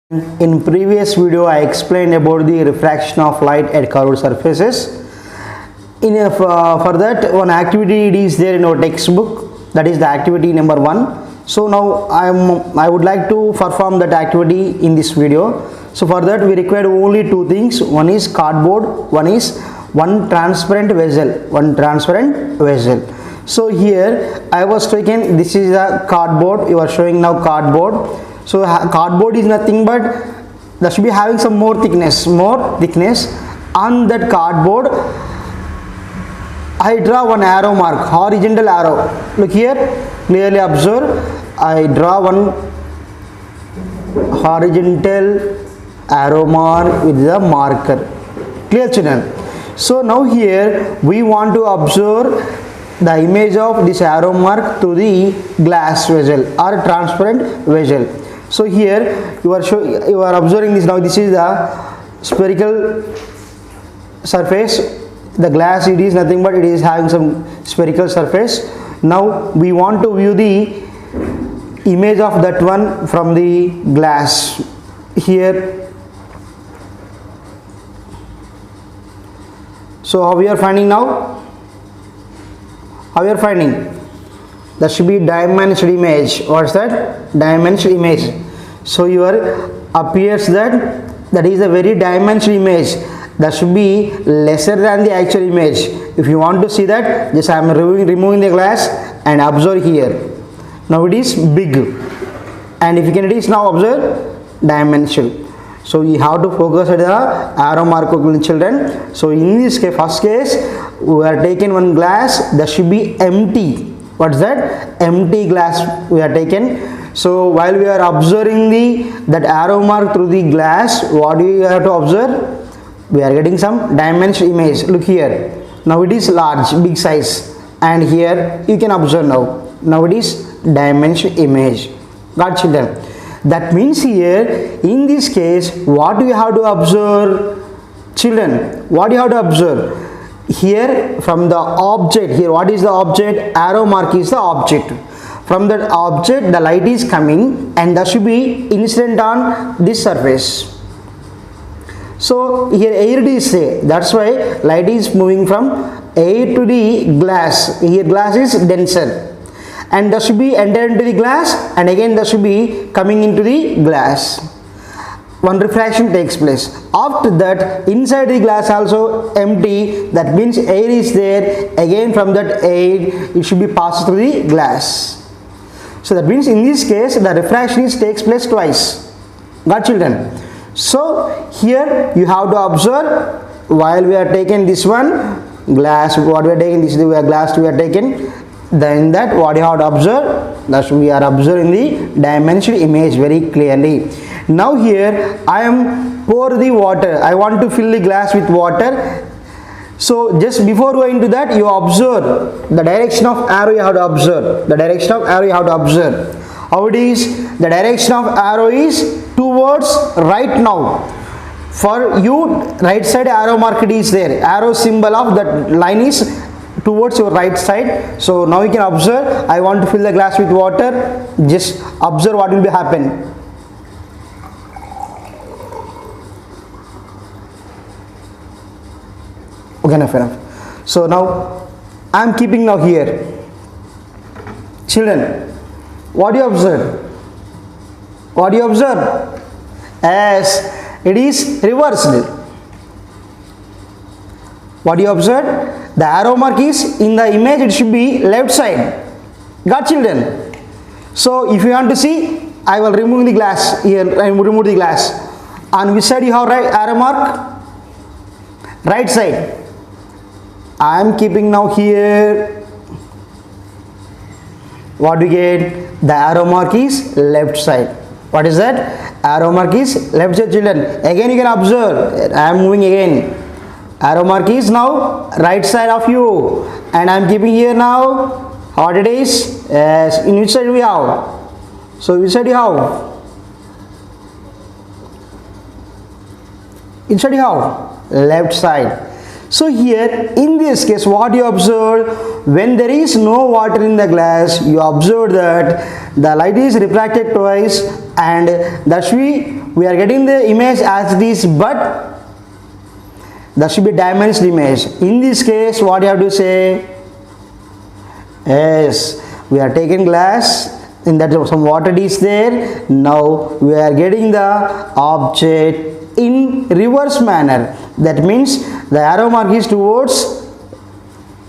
In previous video I explained about the refraction of light at curved surfaces. For that one activity it is there in our textbook, that is the activity number 1. So now I would like to perform that activity in this video. So for that we require only two things, one is cardboard, one transparent vessel. So here I was taken, this is a cardboard, you are showing now cardboard. So cardboard is nothing but that should be having some more thickness on that cardboard. I draw one arrow mark, horizontal arrow. Look here, clearly observe. I draw one horizontal arrow mark with the marker. Clear, children? So now here we want to observe the image of this arrow mark to the glass vessel or transparent vessel. So here you are observing this. Now this is the spherical surface. The glass, it is nothing but it is having some spherical surface. Now we want to view the image of that one from the glass. Here, so how we are finding now? How we are finding? That should be dimensional image. What's that? Dimensional image. So your appears that is a very dimensional image. That should be lesser than the actual image. If you want to see that, just I am removing the glass and observe here. Now it is big, and if you can, it is now observe dimensional. So you have to focus at the arrow mark, children. So in this case, first case, we are taking one glass that should be empty. What's that? Empty glass we are taken. So while we are observing that arrow mark through the glass, what do you have to observe? We are getting some dimensional image. Look here. Now it is large, big size, and here you can observe now. Now it is dimensional image. Got, children? That means here in this case, what do you have to observe, children? What do you have to observe? Here from the object, here what is the object? Arrow mark is the object. From that object the light is coming and that should be incident on this surface. So here air is there, that's why light is moving from air to the glass. Here glass is denser and that should be entered into the glass and again that should be coming into the glass. One refraction takes place. After that, inside the glass also empty, that means air is there. Again from that air it should be passed through the glass. So that means in this case the refraction takes place twice. Got, children? So here you have to observe while we are taking this one glass, what we are taking, this is the glass we are taking, then that what you have to observe, that we are observing the dimensional image very clearly. Now here I am pour the water, I want to fill the glass with water. So just before going to that, you observe the direction of arrow, you have to observe the direction of arrow, you have to observe how it is. The direction of arrow is towards right now. For you, right side arrow mark is there, arrow symbol of that line is towards your right side. So now you can observe, I want to fill the glass with water. Just observe what will be happen. Okay, enough. So now I am keeping now here. Children, what do you observe? What do you observe? As it is reversed. What do you observe? The arrow mark is in the image, it should be left side. Got, children? So if you want to see, I will remove the glass here. I will remove the glass. On which side you have right arrow mark? Right side. I am keeping now here. What do you get? The arrow mark is left side. What is that? Arrow mark is left side, children. Again you can observe, I am moving again. Arrow mark is now right side of you, and I am keeping here now what it is. Yes, in which side we have? So which side you have? Inside you have left side. So here in this case what you observe, when there is no water in the glass, you observe that the light is refracted twice and that should be we are getting the image as it is, but there should be dimensional image. In this case, what you have to say? Yes, we are taking glass, in that some water is there. Now we are getting the object in reverse manner. That means the arrow mark is towards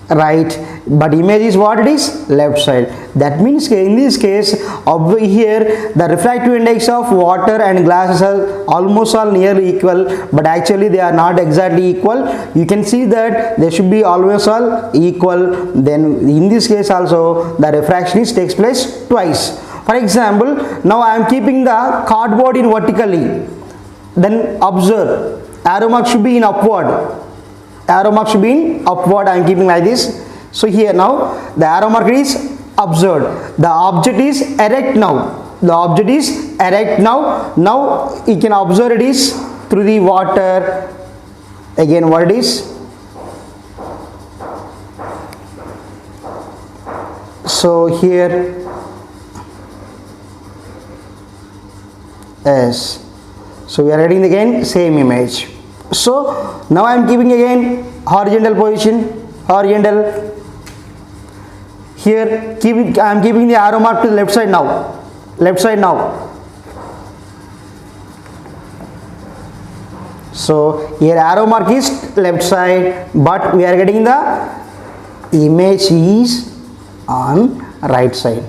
right, but image is what it is? Left side. That means in this case, over here the refractive index of water and glass are almost all nearly equal, but actually they are not exactly equal. You can see that they should be always all equal. Then in this case also the refraction takes place twice. For example, now I am keeping the cardboard in vertically. Then observe, arrow mark should be in upward. Arrow mark should be in upward. I am keeping like this. So here now the arrow mark is observed. The object is erect now. The object is erect now. Now you can observe it is through the water. Again, what it is? So here, yes. So we are getting again same image. So now I am keeping again horizontal position, horizontal. Here I am keeping the arrow mark to the left side now, left side now. So here arrow mark is left side, but we are getting the image is on right side.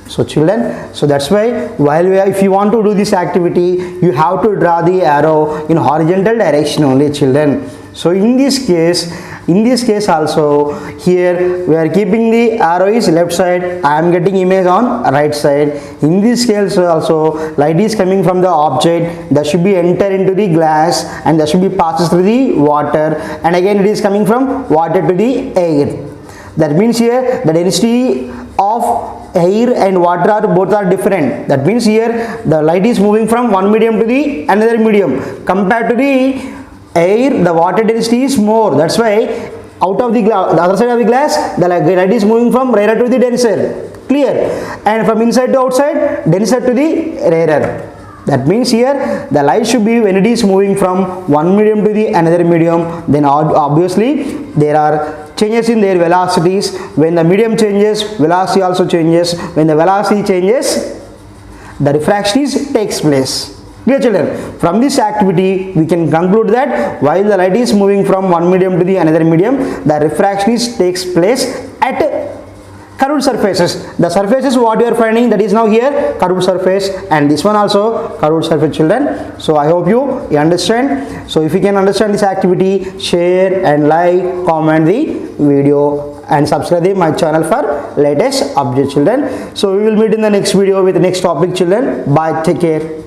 So children, so that's why while if you want to do this activity, you have to draw the arrow in horizontal direction only, children. So in this case also, here we are keeping the arrow is left side, I am getting image on right side. In this case also, light is coming from the object, that should be enter into the glass and that should be passes through the water, and again it is coming from water to the air. That means here the density of air and water are both are different. That means here the light is moving from one medium to the another medium. Compared to the air, the water density is more. That's why out of the other side of the glass, the light is moving from rarer to the denser. Clear? And from inside to outside, denser to the rarer. That means here the light should be, when it is moving from one medium to the another medium, then obviously there are changes in their velocities. When the medium changes, velocity also changes. When the velocity changes, the refraction takes place. Dear children, from this activity we can conclude that while the light is moving from one medium to the another medium, the refraction takes place at curved surfaces. The surfaces what you are finding, that is now here curved surface, and this one also curved surface, children. So I hope you understand. So if you can understand this activity, share and like, comment the video and subscribe my channel for latest updates, children. So we will meet in the next video with the next topic, children. Bye, take care.